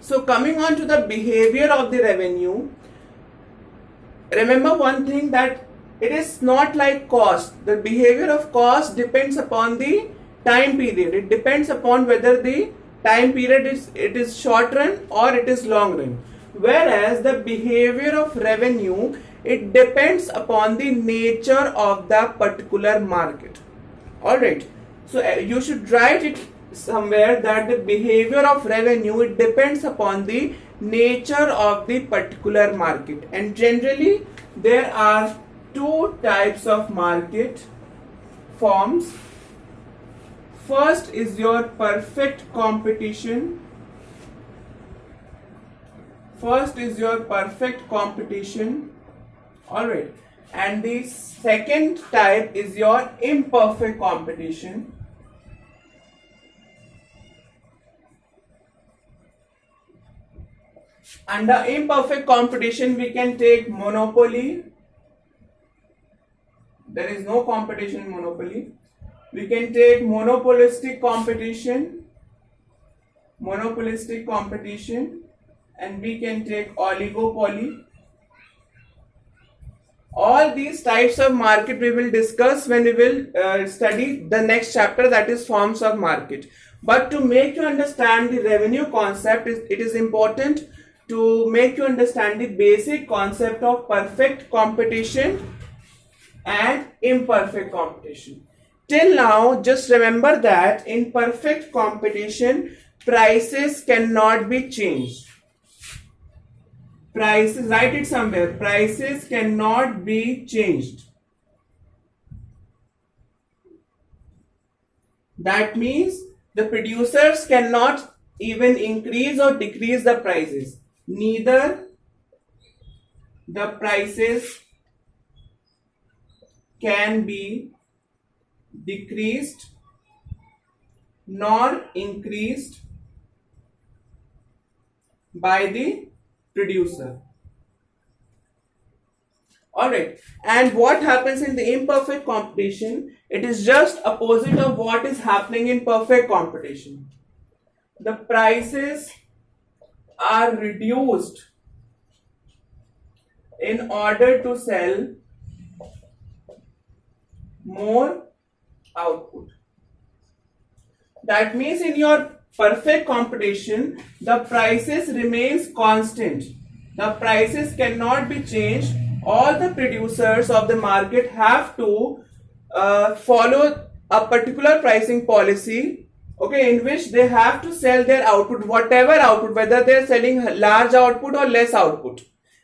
So coming on to the behavior of the revenue, remember one thing, that it is not like cost. The behavior of cost depends upon the time period. It depends upon whether the time period is short run or it is long run. Whereas the behavior of revenue, it depends upon the nature of the particular market. Alright, so you should write it somewhere that the behavior of revenue, it depends upon the nature of the particular market. And generally there are two types of market forms. First is your perfect competition. First is your perfect competition. Alright, and the second type is your imperfect competition. Under imperfect competition, we can take monopoly. There is no competition in monopoly. We can take monopolistic competition, and we can take oligopoly. All these types of market we will discuss when we will study the next chapter, that is forms of market. But to make you understand the revenue concept, it is important to make you understand the basic concept of perfect competition and imperfect competition. Till now, just remember that in perfect competition, prices cannot be changed. Prices, write it somewhere, prices cannot be changed. That means the producers cannot even increase or decrease the prices. Neither the prices can be decreased nor increased by the producer. Alright, and what happens in the imperfect competition? It is just opposite of what is happening in perfect competition. The prices are reduced in order to sell more output. That means in your perfect competition, the prices remains constant. The prices cannot be changed. All the producers of the market have to follow a particular pricing policy, okay, in which they have to sell their output, whatever output, whether they are selling large output or less output.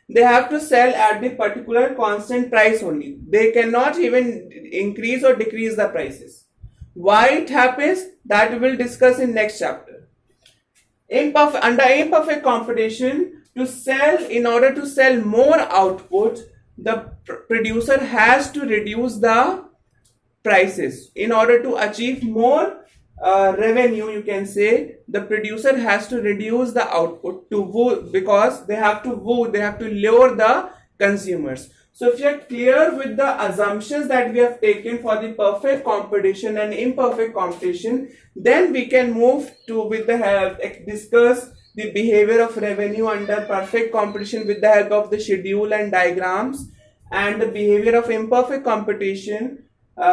They have to sell at the particular constant price only. They cannot even increase or decrease the prices. Why it happens, that we will discuss in next chapter. Under imperfect competition, in order to sell more output, the producer has to reduce the prices. In order to achieve more revenue, you can say, the producer has to reduce the output because they have to lure the consumers. So if you are clear with the assumptions that we have taken for the perfect competition and imperfect competition, then we can move to discuss the behavior of revenue under perfect competition with the help of the schedule and diagrams, and the behavior of imperfect competition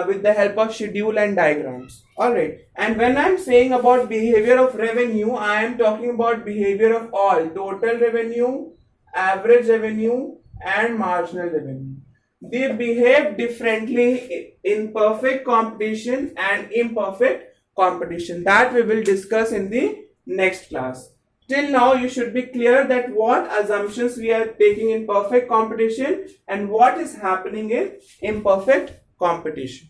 with the help of schedule and diagrams. Alright, and when I am saying about behavior of revenue, I am talking about behavior of all: total revenue, average revenue, and marginal revenue. They behave differently in perfect competition and imperfect competition. That we will discuss in the next class. Till now, you should be clear that what assumptions we are taking in perfect competition and what is happening in imperfect competition.